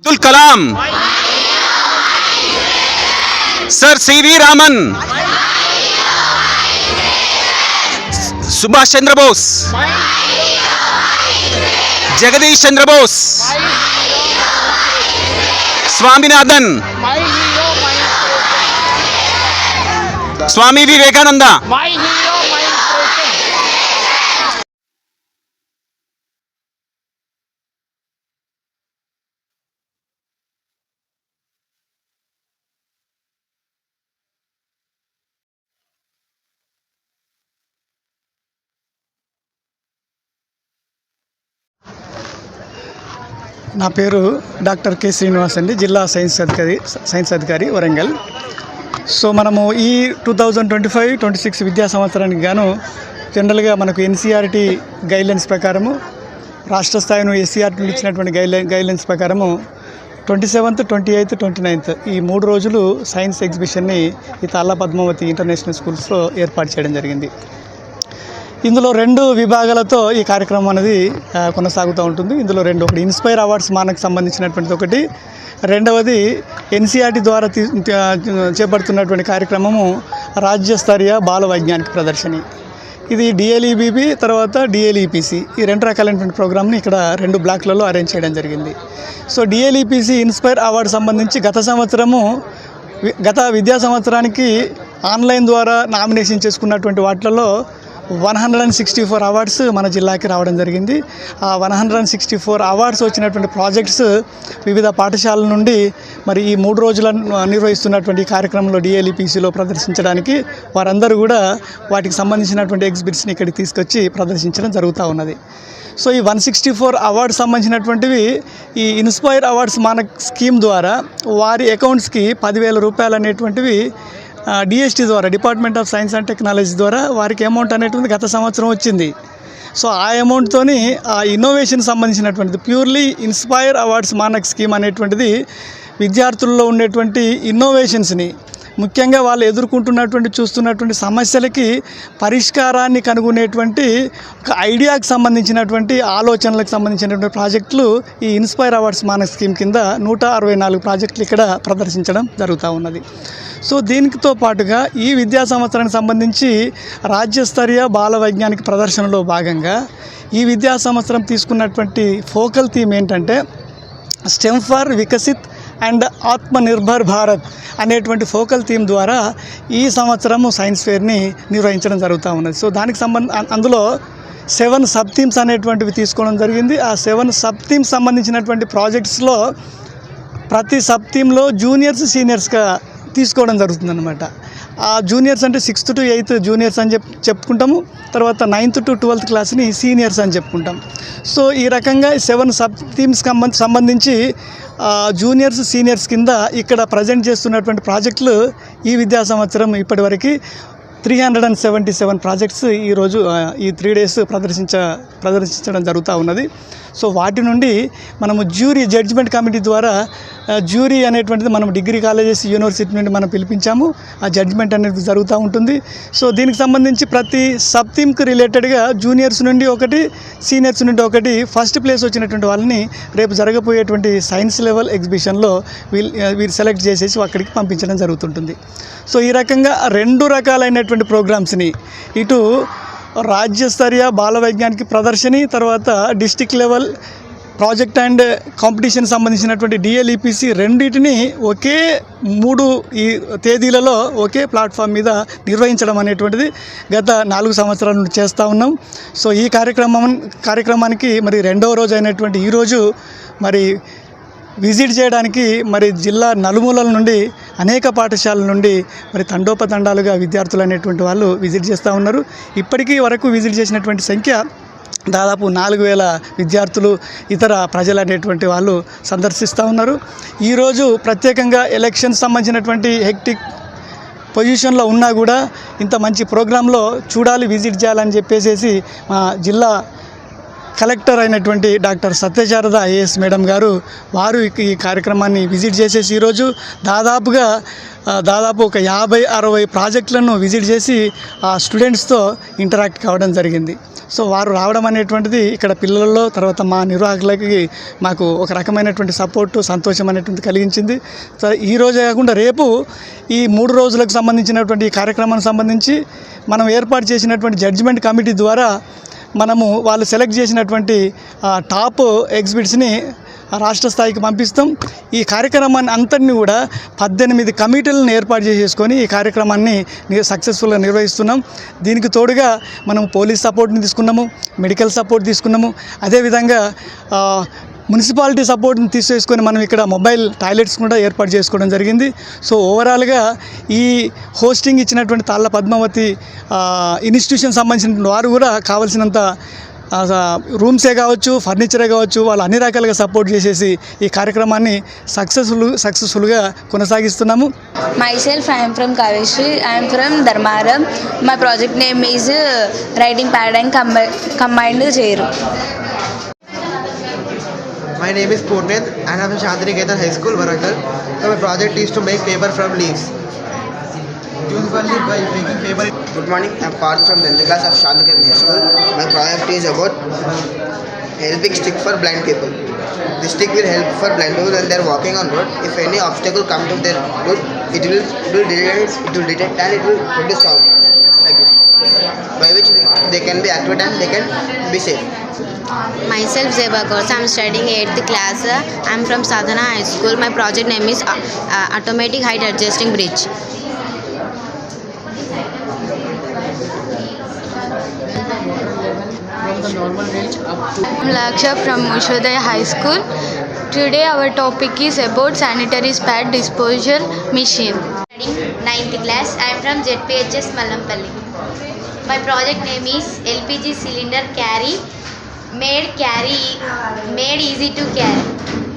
Abdul Kalam, sir CV Raman, Subhash Chandra Bose, Jagdish Chandra Bose, Swaminathan, Swami Vivekananda. నా పేరు doctor K Srinivas అండి, జిల్లా సైన్స్ అధికారి వరంగల్. సో మనము ఈ 2025-26 విద్యా సంవత్సరానికి గాను జనరల్గా మనకు ఎన్సీఆర్టీ గైడ్లైన్స్ ప్రకారము రాష్ట్ర స్థాయిలో ఎస్సీఆర్టీ ఇచ్చినటువంటి గైడ్లైన్స్ ప్రకారము 27th, 28th, 29th ఈ 3 రోజులు సైన్స్ ఎగ్జిబిషన్ని ఈ తాళ్ళ పద్మావతి ఇంటర్నేషనల్ స్కూల్స్లో ఏర్పాటు చేయడం జరిగింది. ఇందులో 2 విభాగాలతో ఈ కార్యక్రమం అనేది కొనసాగుతూ ఉంటుంది. ఇందులో 2, ఒకటి ఇన్స్పైర్ అవార్డ్స్ మనకు సంబంధించినటువంటి ఒకటి, రెండవది ఎన్సీఆర్టీ ద్వారా చేపడుతున్నటువంటి కార్యక్రమము రాజ్యస్తరీయ బాల వైజ్ఞానిక ప్రదర్శని. ఇది డిఎల్ఈబిపి తర్వాత డిఎల్ఈపిసి ఈ 2 రకాలైనటువంటి ప్రోగ్రామ్ని ఇక్కడ 2 బ్లాక్లలో అరేంజ్ చేయడం జరిగింది. సో డిఎల్ఈపిసి ఇన్స్పైర్ అవార్డు సంబంధించి గత విద్యా సంవత్సరానికి ఆన్లైన్ ద్వారా నామినేషన్ చేసుకున్నటువంటి వాటిలలో 164 అవార్డ్స్ మన జిల్లాకి రావడం జరిగింది. ఆ 164 అవార్డ్స్ వచ్చినటువంటి ప్రాజెక్ట్స్ వివిధ పాఠశాలల నుండి మరి ఈ 3 రోజుల నిర్వహిస్తున్నటువంటి కార్యక్రమంలో డిఎల్ఈపిసిలో ప్రదర్శించడానికి వారందరూ కూడా వాటికి సంబంధించినటువంటి ఎగ్జిబిట్స్ని ఇక్కడికి తీసుకొచ్చి ప్రదర్శించడం జరుగుతూ ఉన్నది. సో ఈ 164 అవార్డ్స్ సంబంధించినటువంటివి ఈ ఇన్స్పైర్ అవార్డ్స్ మన స్కీమ్ ద్వారా వారి అకౌంట్స్కి 10,000 రూపాయలు అనేటువంటివి డిఎస్టీ ద్వారా, department of science and technology ద్వారా వారికి అమౌంట్ అనేటువంటిది గత సంవత్సరం వచ్చింది. సో ఆ అమౌంట్తోని ఆ ఇన్నోవేషన్ సంబంధించినటువంటిది purely inspire awards Manak scheme అనేటువంటిది విద్యార్థుల్లో ఉండేటువంటి ఇన్నోవేషన్స్ని, ముఖ్యంగా వాళ్ళు చూస్తున్నటువంటి సమస్యలకి పరిష్కారాన్ని కనుగొనేటువంటి ఒక ఐడియాకి సంబంధించినటువంటి ఆలోచనలకు సంబంధించినటువంటి ప్రాజెక్టులు ఈ ఇన్స్పైర్ అవార్డ్స్ మానక్ స్కీమ్ కింద 164 ప్రాజెక్టులు ఇక్కడ ప్రదర్శించడం జరుగుతూ ఉన్నది. సో దీనితో పాటుగా ఈ విద్యా సంవత్సరానికి సంబంధించి రాజ్యస్తరీయ బాల వైజ్ఞానిక ప్రదర్శనలో భాగంగా ఈ విద్యా సంవత్సరం తీసుకున్నటువంటి ఫోకల్ థీమ్ ఏంటంటే stem for Viksit and Atmanirbhar Bharat అనేటువంటి ఫోకల్ థీమ్ ద్వారా ఈ సంవత్సరము సైన్స్ ఫేర్ని నిర్వహించడం జరుగుతూ ఉన్నది. సో దానికి అందులో 7 సబ్ థీమ్స్ అనేటువంటివి తీసుకోవడం జరిగింది. ఆ 7 సబ్ థీమ్స్ సంబంధించినటువంటి ప్రాజెక్ట్స్లో ప్రతి సబ్ థీమ్లో జూనియర్స్, సీనియర్స్గా తీసుకోవడం జరుగుతుందన్నమాట. ఆ జూనియర్స్ అంటే 6th to 8th జూనియర్స్ అని చెప్పుకుంటాము, తర్వాత 9th to 12th క్లాస్ని సీనియర్స్ అని చెప్పుకుంటాం. సో ఈ రకంగా 7 సబ్ థీమ్స్ సంబంధించి జూనియర్స్, సీనియర్స్ కింద ఇక్కడ ప్రజెంట్ చేస్తున్నటువంటి ప్రాజెక్టులు ఈ విద్యా సంవత్సరం ఇప్పటివరకు 377 ప్రాజెక్ట్స్ ఈరోజు ఈ 3 days ప్రదర్శించడం జరుగుతూ ఉన్నది. సో వాటి నుండి మనము జడ్జిమెంట్ కమిటీ ద్వారా జ్యూరీ అనేటువంటిది మనం డిగ్రీ కాలేజెస్, యూనివర్సిటీ నుండి మనం పిలిపించాము. ఆ జడ్జిమెంట్ అనేది జరుగుతూ ఉంటుంది. సో దీనికి సంబంధించి ప్రతి సబ్ థీమ్కి రిలేటెడ్గా జూనియర్స్ నుండి ఒకటి, సీనియర్స్ నుండి ఒకటి ఫస్ట్ ప్లేస్ వచ్చినటువంటి వాళ్ళని రేపు జరగబోయేటువంటి సైన్స్ లెవెల్ ఎగ్జిబిషన్లో వీళ్ళు సెలెక్ట్ చేసేసి అక్కడికి పంపించడం జరుగుతుంటుంది. సో ఈ రకంగా 2 రకాలైనటువంటి ప్రోగ్రామ్స్ని ఇటు రాజ్యస్తరీయ బాల వైజ్ఞానిక ప్రదర్శని, తర్వాత district level project and competition సంబంధించినటువంటి డిఎల్ఈపిసి రెండింటిని ఒకే 3 ఈ తేదీలలో ఒకే ప్లాట్ఫామ్ మీద నిర్వహించడం అనేటువంటిది గత 4 సంవత్సరాల నుండి చేస్తూ ఉన్నాం. సో ఈ కార్యక్రమానికి మరి 2వ రోజు అయినటువంటి ఈరోజు మరి విజిట్ చేయడానికి మరి జిల్లా నలుమూలల నుండి అనేక పాఠశాలల నుండి మరి తండోపతండాలుగా విద్యార్థులు అనేటువంటి వాళ్ళు విజిట్ చేస్తూ ఉన్నారు. ఇప్పటికీ వరకు విజిట్ చేసినటువంటి సంఖ్య దాదాపు 4,000 విద్యార్థులు, ఇతర ప్రజలు అనేటువంటి వాళ్ళు సందర్శిస్తూ ఉన్నారు. ఈరోజు ప్రత్యేకంగా ఎలక్షన్స్ సంబంధించినటువంటి హెక్టిక్ పొజిషన్లో ఉన్నా కూడా ఇంత మంచి ప్రోగ్రాంలో చూడాలి, విజిట్ చేయాలని చెప్పేసి మా జిల్లా కలెక్టర్ అయినటువంటి డాక్టర్ సత్యశారద ఐఏఎస్ మేడం గారు వారు ఈ కార్యక్రమాన్ని విజిట్ చేసేసి ఈరోజు దాదాపు ఒక 50-60 ప్రాజెక్టులను విజిట్ చేసి ఆ స్టూడెంట్స్తో ఇంటరాక్ట్ కావడం జరిగింది. సో వారు రావడం అనేటువంటిది ఇక్కడ పిల్లల్లో తర్వాత మా నిర్వాహకులకి మాకు ఒక రకమైనటువంటి సపోర్టు సంతోషం అనేటువంటి కలిగించింది. సో ఈ రోజే కాకుండా రేపు ఈ 3 రోజులకు సంబంధించినటువంటి ఈ కార్యక్రమానికి సంబంధించి మనం ఏర్పాటు చేసినటువంటి జడ్జిమెంట్ కమిటీ ద్వారా మనము వాళ్ళు సెలెక్ట్ చేసినటువంటి టాప్ ఎగ్జిబిట్స్ని రాష్ట్ర స్థాయికి పంపిస్తాం. ఈ కార్యక్రమాన్ని అంతటిని కూడా 18 కమిటీలను ఏర్పాటు చేసేసుకొని ఈ కార్యక్రమాన్ని సక్సెస్ఫుల్గా నిర్వహిస్తున్నాం. దీనికి తోడుగా మనం పోలీస్ సపోర్ట్ని తీసుకున్నాము, మెడికల్ సపోర్ట్ తీసుకున్నాము, అదేవిధంగా మున్సిపాలిటీ సపోర్ట్ని తీసేసుకొని మనం ఇక్కడ మొబైల్ టాయిలెట్స్ కూడా ఏర్పాటు చేసుకోవడం జరిగింది. సో ఓవరాల్గా ఈ హోస్టింగ్ ఇచ్చినటువంటి తాళ్ళ పద్మావతి ఇన్స్టిట్యూషన్ సంబంధించిన వారు కూడా కావాల్సినంత రూమ్సే కావచ్చు, ఫర్నిచరే కావచ్చు, వాళ్ళు అన్ని రకాలుగా సపోర్ట్ చేసేసి ఈ కార్యక్రమాన్ని సక్సెస్ఫుల్గా కొనసాగిస్తున్నాము. Myself, I am from Kaveshri. I am from Dharmaram. My project name is Writing Paradigm Combined Chair. My name is Purneth and I am from Shantiniketan High School, Warangal. So my project is to make paper from leaves. Usually by making paper. Good morning, I am Parth from 10th class of Shantiniketan High School. My project is about helping stick for blind people. The stick will help for blind people when they are walking on road. If any obstacle comes to their road, it will detect and it will produce sound like this, by which they can be activated and they can be safe. Myself Zeba Ghosh. I am studying 8th class. I am from Sadhana High School. My project name is Automatic Height Adjusting Bridge. I am Laksha from Ushodaya High School. Today our topic is about sanitary pad disposal machine. Studying 9th class. I am from ZPHS Mallampalli. My project name is LPG cylinder made easy to carry.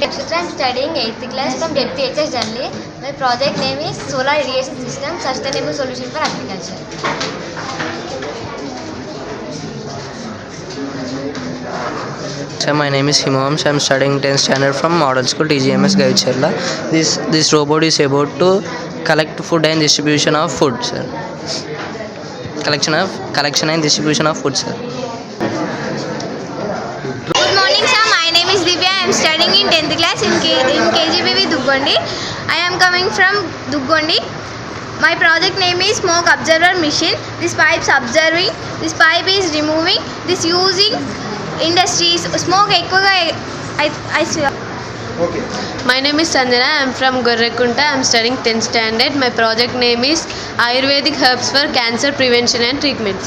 I am studying 8th class from ZPHS Janli. My project name is Solar Irrigation System Sustainable Solution for Agriculture. So my name is Himams. I am studying 10th standard from Model School TGMS Gaicherla. This robot is about to collect food and distribution of food, sir. Collection and distribution of food, sir. Good morning, sir. My name is Divya. I am studying in 10th class in KGBV Duggondi. I am coming from Duggondi. My project name is Smoke Observer Machine. This pipe is observing. This pipe is removing. This using industries. Smoke ఎక్కువగా Okay. My name is Sanjana. I am from Gorrekunta. I am studying 10th standard. My project name is Ayurvedic Herbs for Cancer Prevention and Treatment.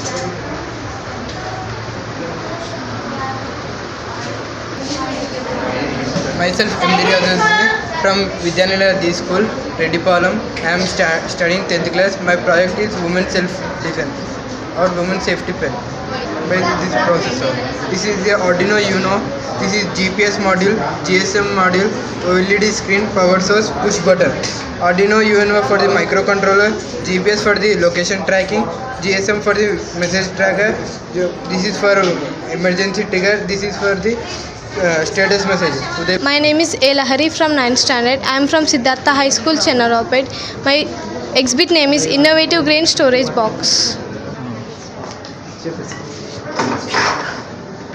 Myself, M. Diriyadhan from Vidyanilaya D School, Reddipalam. I am studying 10th class. My project is Women Self-Defense or Women Safety Pen. By this processor. This is the Arduino Uno. This is GPS module, GSM module, LED screen, power source, push button. Arduino Uno for the microcontroller, GPS for the location tracking, GSM for the message tracker. This is for emergency trigger. This is for the status message. My name is A. Lahari from 9th standard. I am from Siddhartha High School, Chennaropet. My exhibit name is Innovative Grain Storage Box.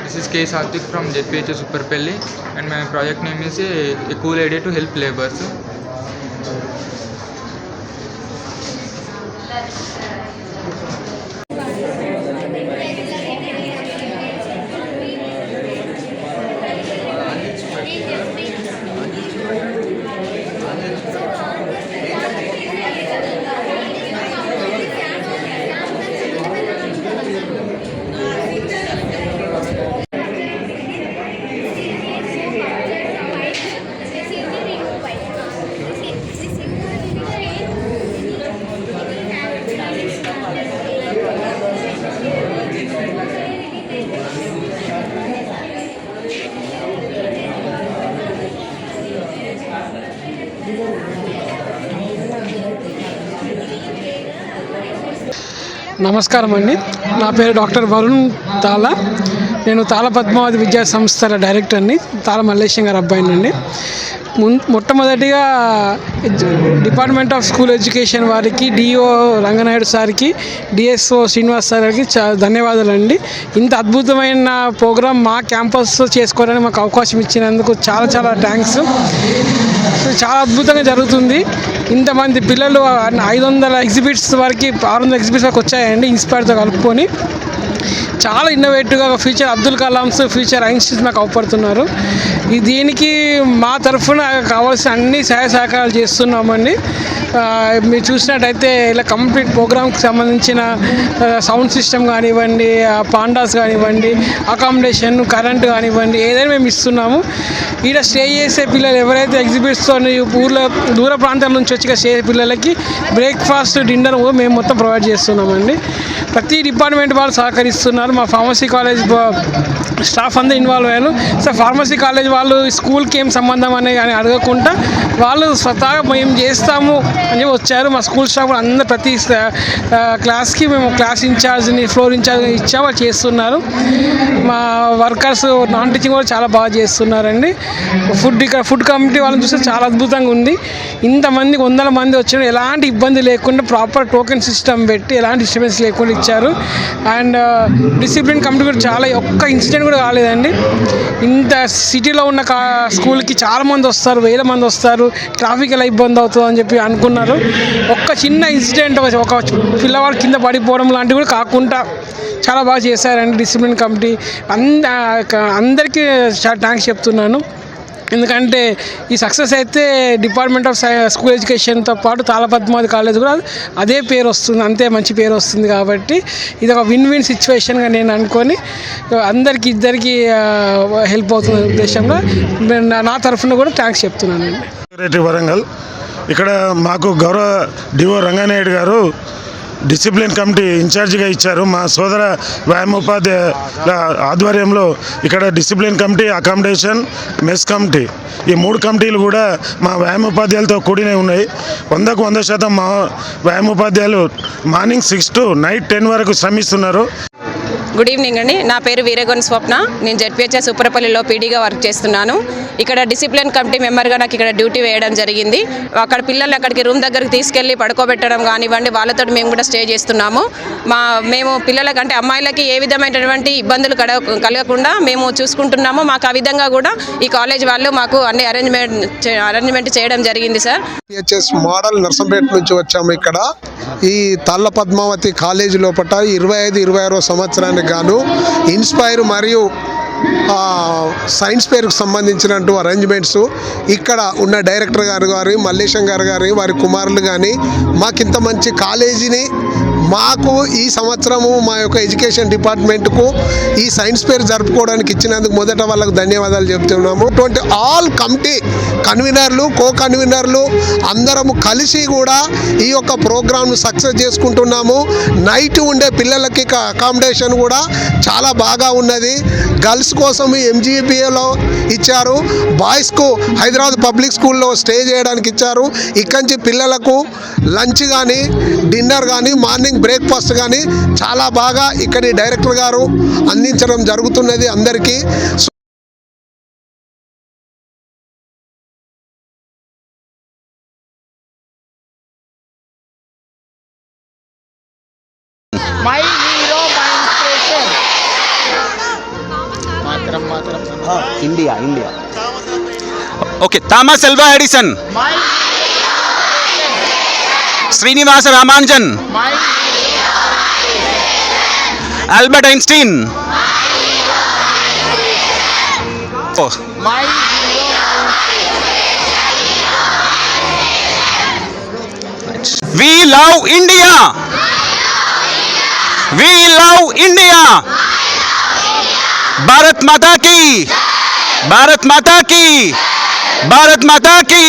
This is K. Satvik from ZPHS Superpelli and my project name is a cool idea to help laborers. నమస్కారం అండి, నా పేరు doctor Varun తాలా. నేను తాళ పద్మావతి విద్యా సంస్థల డైరెక్టర్ని, తాళ మల్లేశం గారి అబ్బాయినండి. మొట్టమొదటిగా డిపార్ట్మెంట్ ఆఫ్ స్కూల్ ఎడ్యుకేషన్ వారికి, డిఓ రంగనాయుడు సార్కి, డిఎస్ఓ శ్రీనివాస్ సార్కి ధన్యవాదాలండి. ఇంత అద్భుతమైన ప్రోగ్రాం మా క్యాంపస్ చేసుకోవడానికి మాకు అవకాశం ఇచ్చినందుకు చాలా చాలా థ్యాంక్స్. చాలా అద్భుతంగా జరుగుతుంది. ఇంతమంది పిల్లలు 500 ఎగ్జిబిట్స్ వరకు 600 ఎగ్జిబిట్స్ వరకు వచ్చాయండి ఇన్స్పైర్తో కలుపుకొని. చాలా ఇన్నోవేటివ్గా future Abdul Kalam's, future Einstein's మాకు అవపడుతున్నారు. దీనికి మా తరఫున కావాల్సిన అన్ని సహాయ సహకారాలు చేస్తున్నామండి. మీరు చూసినట్టయితే ఇలా కంప్లీట్ ప్రోగ్రామ్కి సంబంధించిన సౌండ్ సిస్టమ్ కానివ్వండి, పాండాస్ కానివ్వండి, అకామిడేషన్, కరెంట్ కానివ్వండి, ఏదైనా మేము ఇస్తున్నాము. ఇక్కడ స్టే చేసే పిల్లలు ఎవరైతే ఎగ్జిబిట్స్తో ఊర్లో దూర ప్రాంతాల నుంచి వచ్చి స్టే పిల్లలకి బ్రేక్ఫాస్ట్, డిన్నర్ మేము మొత్తం ప్రొవైడ్ చేస్తున్నామండి. ప్రతి డిపార్ట్మెంట్ వాళ్ళు సహకరిస్తున్నారు. మా ఫార్మసీ కాలేజ్ స్టాఫ్ అంతా ఇన్వాల్వ్ అయ్యారు. సో ఫార్మసీ కాలేజ్ వాళ్ళు స్కూల్కి ఏం సంబంధం అని కానీ అడగకుండా వాళ్ళు స్వతహాగా మేము చేస్తాము అని వచ్చారు. మా స్కూల్ స్టాఫ్ కూడా అందరూ ప్రతి క్లాస్కి మేము క్లాస్ ఇన్ఛార్జ్ని, ఫ్లోర్ ఇన్ఛార్జ్ని ఇచ్చాము, వాళ్ళు చేస్తున్నారు. మా వర్కర్స్ నాన్ టీచింగ్ కూడా చాలా బాగా చేస్తున్నారండి. ఇక్కడ ఫుడ్ కమిటీ వాళ్ళని చూస్తే చాలా అద్భుతంగా ఉంది. ఇంతమందికి 100 మంది వచ్చిన ఎలాంటి ఇబ్బంది లేకుండా ప్రాపర్ టోకెన్ సిస్టమ్ పెట్టి ఎలాంటి డిస్టర్బెన్స్ లేకుండా ఇచ్చారు. అండ్ డిసిప్లిన్ కమిటీ కూడా చాలా, ఒక్క ఇన్సిడెంట్ కూడా కాలేదండి. ఇంత సిటీలో ఉన్న స్కూల్కి చాలామంది వస్తారు, 1000 మంది వస్తారు, ట్రాఫిక్ ఎలా ఇబ్బంది అవుతుందో అని చెప్పి అనుకున్నారు. ఒక్క చిన్న ఇన్సిడెంట్, ఒక పిల్లవాడు కింద పడిపోవడం లాంటివి కూడా కాకుండా చాలా బాగా చేశారండి డిసిప్లిన్ కమిటీ. అందరికీ చాలా థ్యాంక్స్ చెప్తున్నాను. ఎందుకంటే ఈ సక్సెస్ అయితే డిపార్ట్మెంట్ ఆఫ్ స్కూల్ ఎడ్యుకేషన్తో పాటు తాళ పద్మావతి కాలేజ్ కూడా అదే పేరు వస్తుంది, అంతే మంచి పేరు వస్తుంది. కాబట్టి ఇది ఒక విన్ విన్ సిచ్యువేషన్గా నేను అనుకొని ఇద్దరికి హెల్ప్ అవుతున్న ఉద్దేశంగా నా తరఫున కూడా థ్యాంక్స్ చెప్తున్నానండి. వరంగల్ ఇక్కడ మాకు గౌరవ డిఓ రంగనాయుడు గారు డిసిప్లిన్ కమిటీ ఇన్ఛార్జిగా ఇచ్చారు. మా సోదర వ్యాయామోపాధ్యాయుల ఆధ్వర్యంలో ఇక్కడ discipline committee, accommodation, mess committee, ఈ 3 కమిటీలు కూడా మా వ్యాయామోపాధ్యాయులతో కూడినే ఉన్నాయి. 100% మా వ్యాయామోపాధ్యాయులు మార్నింగ్ 6 to నైట్ 10 వరకు శ్రమిస్తున్నారు. గుడ్ ఈవినింగ్ అండి. నా పేరు వీరగొని స్వప్న. నేను జెడ్పీహెచ్ఎస్ సూపరపల్లిలో పీడీగా వర్క్ చేస్తున్నాను. ఇక్కడ డిసిప్లిన్ కమిటీ మెంబర్గా నాకు ఇక్కడ డ్యూటీ వేయడం జరిగింది. అక్కడ పిల్లల్ని అక్కడికి రూమ్ దగ్గరికి తీసుకెళ్ళి పడుకోబెట్టడం కానివ్వండి, వాళ్ళతో మేము కూడా స్టే చేస్తున్నాము. మేము పిల్లలకంటే అమ్మాయిలకి ఏ విధమైనటువంటి ఇబ్బందులు కలగకుండా మేము చూసుకుంటున్నాము. మాకు ఆ విధంగా కూడా ఈ కాలేజ్ వాళ్ళు మాకు అన్ని అరేంజ్మెంట్ చేయడం జరిగింది సార్. పిహెచ్ఎస్ మోడల్ నర్సంపేట నుంచి వచ్చాము. ఇక్కడ ఈ తాళ్ళ పద్మావతి కాలేజీ లోపల 25-26వ సంవత్సరానికి గాను ఇన్స్పైర్ మరియు సైన్స్ ఫేర్కు సంబంధించినట్టు అరేంజ్మెంట్స్ ఇక్కడ ఉన్న డైరెక్టర్ గారు మల్లేశం గారు వారి కుమారులు కానీ మాకు ఇంత మంచి కాలేజీని మాకు ఈ సంవత్సరము మా యొక్క ఎడ్యుకేషన్ డిపార్ట్మెంట్కు ఈ సైన్స్ ఫేర్ జరుపుకోవడానికి ఇచ్చినందుకు మొదట వాళ్ళకు ధన్యవాదాలు చెప్తున్నాము. అటువంటి ఆల్ కమిటీ కన్వీనర్లు, కో కన్వీనర్లు అందరము కలిసి కూడా ఈ యొక్క ప్రోగ్రామ్ను సక్సెస్ చేసుకుంటున్నాము. నైట్ ఉండే పిల్లలకి అకామిడేషన్ కూడా చాలా బాగా ఉన్నది. గర్ల్స్ కోసం ఎంజీబీఏలో ఇచ్చారు, బాయ్స్కు హైదరాబాద్ పబ్లిక్ స్కూల్లో స్టే చేయడానికి ఇచ్చారు. ఇక్కడి నుంచి పిల్లలకు లంచ్ కానీ, డిన్నర్ కానీ, మార్నింగ్ బ్రేక్ఫాస్ట్ కానీ చాలా బాగా ఇక్కడి డైరెక్టర్ గారు అందించడం జరుగుతున్నది అందరికీ. My hero, my inspiration. India. Okay. Thomas Alva Edison, Srinivasa Ramanujan, Albert Einstein, We love India. We love India. Bharat माता की, भारत माता की, भारत माता की.